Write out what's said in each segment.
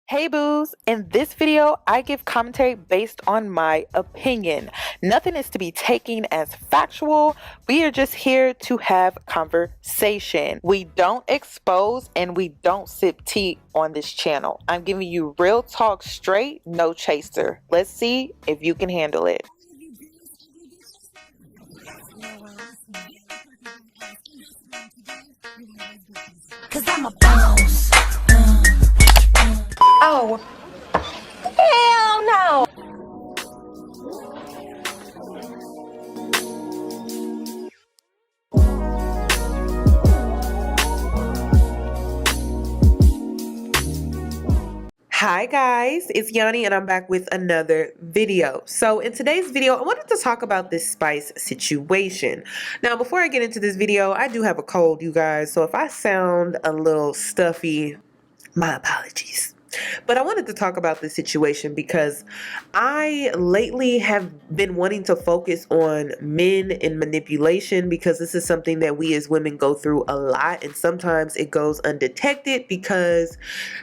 Hey boos, in this video, I give commentary based on my opinion. Nothing is to be taken as factual. We are just here to have conversation. We don't expose and we don't sip tea on this channel. I'm giving you real talk straight, no chaser. Let's see if you can handle it. Cause I'm a boss. Oh, hell no. Hi guys, it's Yoni and I'm back with another video. So in today's video, I wanted to talk about this Spice situation. Now, before I get into this video, I do have a cold, you guys. So if I sound a little stuffy, my apologies. But I wanted to talk about this situation because I lately have been wanting to focus on men and manipulation because this is something that we as women go through a lot, and sometimes it goes undetected because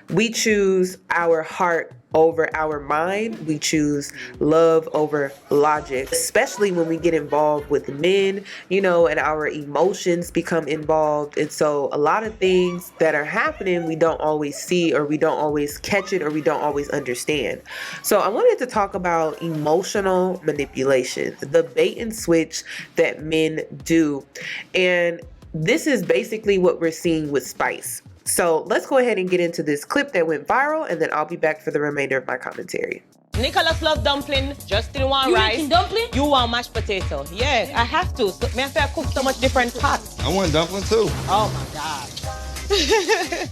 we choose our heart over our mind. We choose love over logic, especially when we get involved with men, and our emotions become involved. And so a lot of things that are happening, we don't always see, or we don't always catch it, or we don't always understand. So I wanted to talk about emotional manipulation, the bait and switch that men do. And this is basically what we're seeing with Spice. So let's go ahead and get into this clip that went viral, and then I'll be back for the remainder of my commentary. Nicholas love dumpling, Justin want You rice. making dumpling? You want mashed potato. Yeah, I have to. So, me have to cook so much different pots. I want dumpling too. Oh my God.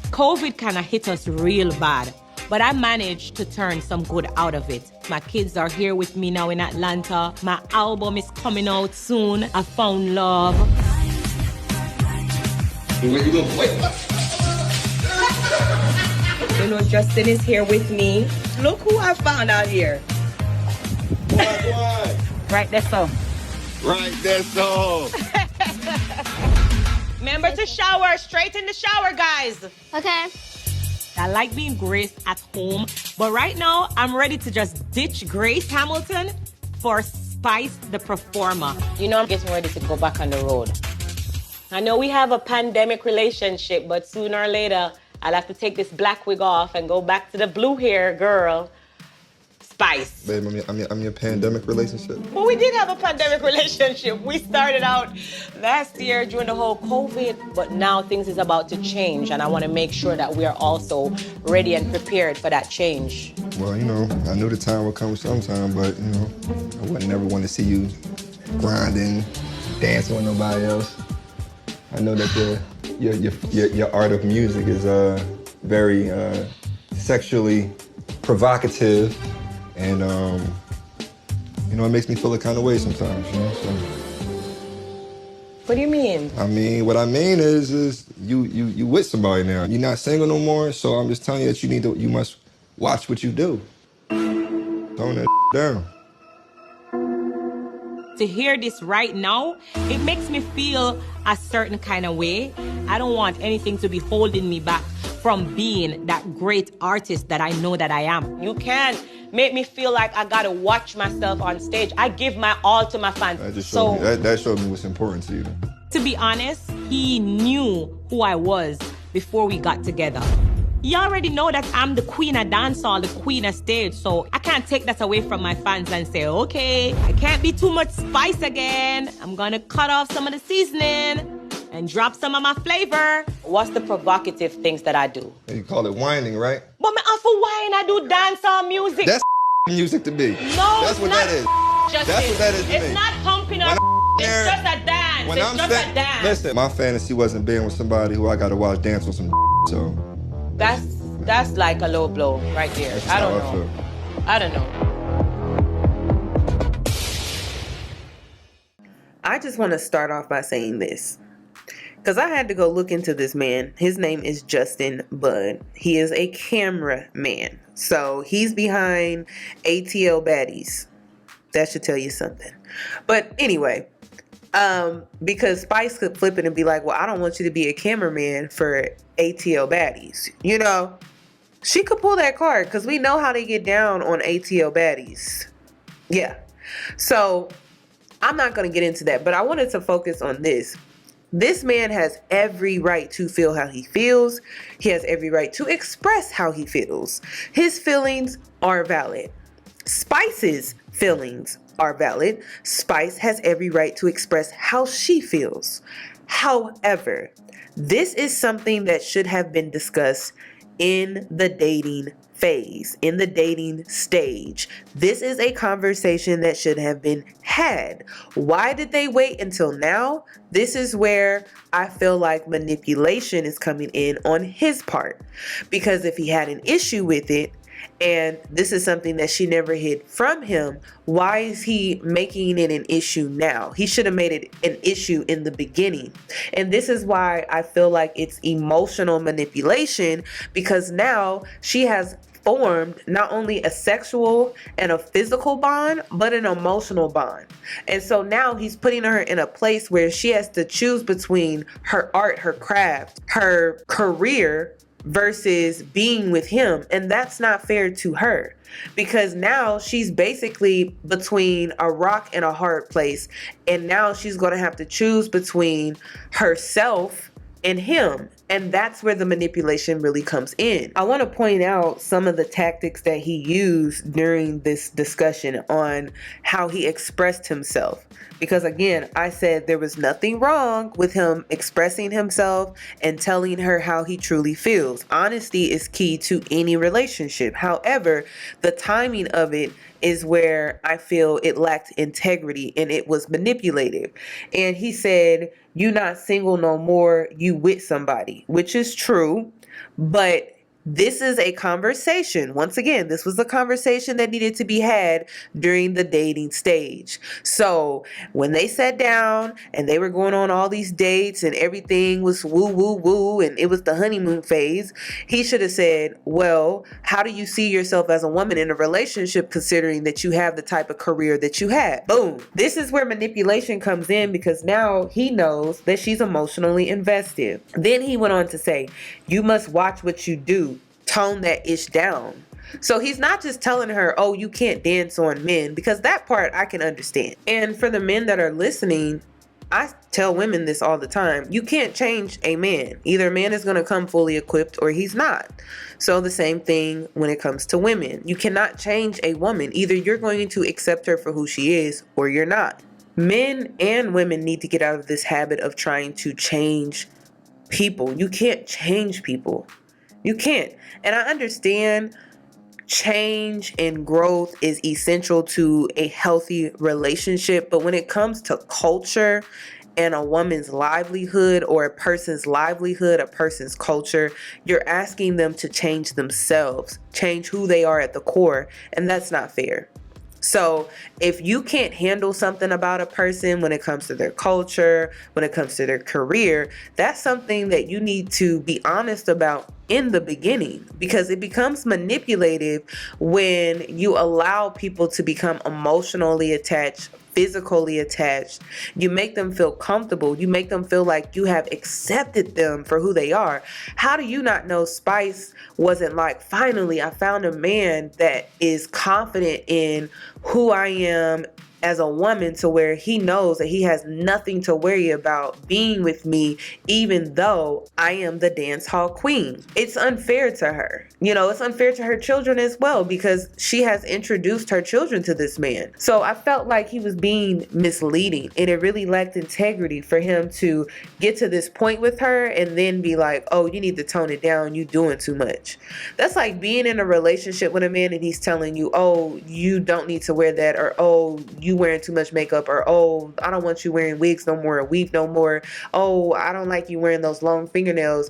COVID kind of hit us real bad, but I managed to turn some good out of it. My kids are here with me now in Atlanta. My album is coming out soon. I found love. Where you gonna play? Justin is here with me. Look who I found out here. What? Right there, so. Right, that's all. Remember to shower, straight in the shower, guys. Okay. I like being Grace at home, but right now I'm ready to just ditch Grace Hamilton for Spice the performer. I'm getting ready to go back on the road. I know we have a pandemic relationship, but sooner or later, I'll have to take this black wig off and go back to the blue hair girl, Spice. Babe, I'm your pandemic relationship. Well, we did have a pandemic relationship. We started out last year during the whole COVID, but now things is about to change, and I want to make sure that we are also ready and prepared for that change. Well, I knew the time would come sometime, but, I wouldn't never want to see you grinding, dancing with nobody else. I know that your art of music is very sexually provocative, and it makes me feel a kind of way sometimes. So. What do you mean? What I mean is you with somebody now. You're not single no more, so I'm just telling you that you must watch what you do. Tone that down. To hear this right now, it makes me feel a certain kind of way. I don't want anything to be holding me back from being that great artist that I know that I am. You can't make me feel like I gotta watch myself on stage. I give my all to my fans. That showed me what's important to you. To be honest, he knew who I was before we got together. You already know that I'm the queen of dancehall, the queen of stage, so I can't take that away from my fans and say, okay, I can't be too much spice again. I'm gonna cut off some of the seasoning and drop some of my flavor. What's the provocative things that I do? You call it whining, right? But me off for wine, I do dancehall music. That's music to me. No, that's what that is. Justin. That's what that is to me. It's not pumping up. It's just a dance. It's just a dance. Listen, my fantasy wasn't being with somebody who I gotta watch dance with some so. That's like a low blow right there. I don't know. I don't know. I just want to start off by saying this, because I had to go look into this man. His name is Justin Budd. He is a cameraman. So he's behind ATL Baddies. That should tell you something. But anyway, because Spice could flip it and be like, well, I don't want you to be a cameraman for ATL Baddies, She could pull that card because we know how they get down on ATL baddies. Yeah. So I'm not going to get into that, but I wanted to focus on this. This man has every right to feel how he feels. He has every right to express how he feels. His feelings are valid. Spice's feelings are valid. Spice has every right to express how she feels. However, this is something that should have been discussed in the dating phase, in the dating stage. This is a conversation that should have been had. Why did they wait until now? This is where I feel like manipulation is coming in on his part. Because if he had an issue with it, and this is something that she never hid from him, why is he making it an issue now? He should have made it an issue in the beginning. And this is why I feel like it's emotional manipulation, because now she has formed not only a sexual and a physical bond, but an emotional bond. And so now he's putting her in a place where she has to choose between her art, her craft, her career, versus being with him. And that's not fair to her, because now she's basically between a rock and a hard place. And now she's going to have to choose between herself and him. And that's where the manipulation really comes in. I want to point out some of the tactics that he used during this discussion on how he expressed himself. Because again, I said there was nothing wrong with him expressing himself and telling her how he truly feels. Honesty is key to any relationship. However, the timing of it is where I feel it lacked integrity and it was manipulative. And he said, "You not single no more, you with somebody," which is true, but this is a conversation. Once again, this was a conversation that needed to be had during the dating stage. So when they sat down and they were going on all these dates and everything was woo, woo, woo, and it was the honeymoon phase, he should have said, well, how do you see yourself as a woman in a relationship considering that you have the type of career that you have? Boom. This is where manipulation comes in, because now he knows that she's emotionally invested. Then he went on to say, you must watch what you do. Tone that ish down. So he's not just telling her, oh, you can't dance on men, because that part I can understand. And for the men that are listening, I tell women this all the time. You can't change a man. Either a man is going to come fully equipped or he's not. So the same thing when it comes to women. You cannot change a woman. Either you're going to accept her for who she is or you're not. Men and women need to get out of this habit of trying to change people. You can't change people. You can't. And I understand change and growth is essential to a healthy relationship. But when it comes to culture and a woman's livelihood, or a person's livelihood, a person's culture, you're asking them to change themselves, change who they are at the core. And that's not fair. So if you can't handle something about a person when it comes to their culture, when it comes to their career, that's something that you need to be honest about in the beginning, because it becomes manipulative when you allow people to become emotionally attached, physically attached. You make them feel comfortable. You make them feel like you have accepted them for who they are. How do you not know Spice wasn't like, finally, I found a man that is confident in who I am as a woman, to where he knows that he has nothing to worry about being with me, even though I am the dance hall queen. It's unfair to her. You know, it's unfair to her children as well, because she has introduced her children to this man. So I felt like he was being misleading, and it really lacked integrity for him to get to this point with her and then be like, oh, you need to tone it down, you doing too much. That's like being in a relationship with a man and he's telling you, oh, you don't need to wear that, or oh, you wearing too much makeup, or oh, I don't want you wearing wigs no more, or weave no more, oh, I don't like you wearing those long fingernails.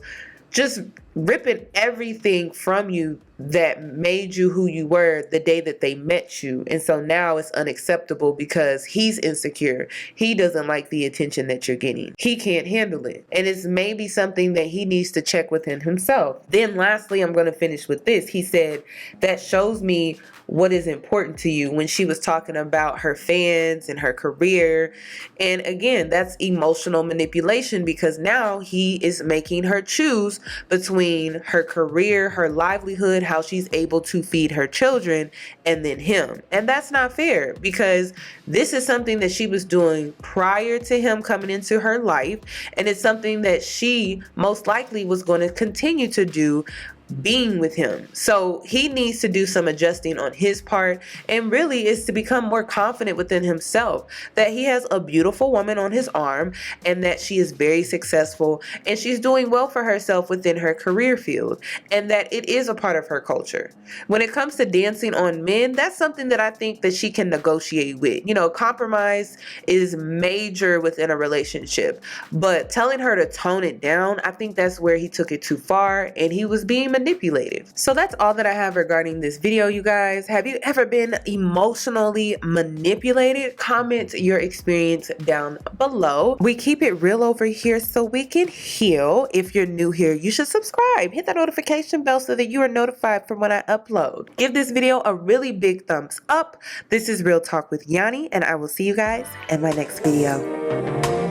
Just ripping everything from you that made you who you were the day that they met you. And so now it's unacceptable because he's insecure. He doesn't like the attention that you're getting. He can't handle it. And it's maybe something that he needs to check within himself. Then lastly, I'm going to finish with this. He said, that shows me what is important to you, when she was talking about her fans and her career. And again, that's emotional manipulation, because now he is making her choose between between her career, her livelihood, how she's able to feed her children, and then him. And that's not fair, because this is something that she was doing prior to him coming into her life, and it's something that she most likely was going to continue to do being with him. So he needs to do some adjusting on his part, and really is to become more confident within himself that he has a beautiful woman on his arm, and that she is very successful, and she's doing well for herself within her career field, and that it is a part of her culture. When it comes to dancing on men, that's something that I think that she can negotiate with. You know, compromise is major within a relationship, but telling her to tone it down, I think that's where he took it too far, and he was being manipulative. So that's all that I have regarding this video, you guys. Have you ever been emotionally manipulated? Comment your experience down below. We keep it real over here so we can heal. If you're new here, you should subscribe. Hit that notification bell so that you are notified from when I upload. Give this video a really big thumbs up. This is Real Talk with Yanie, and I will see you guys in my next video.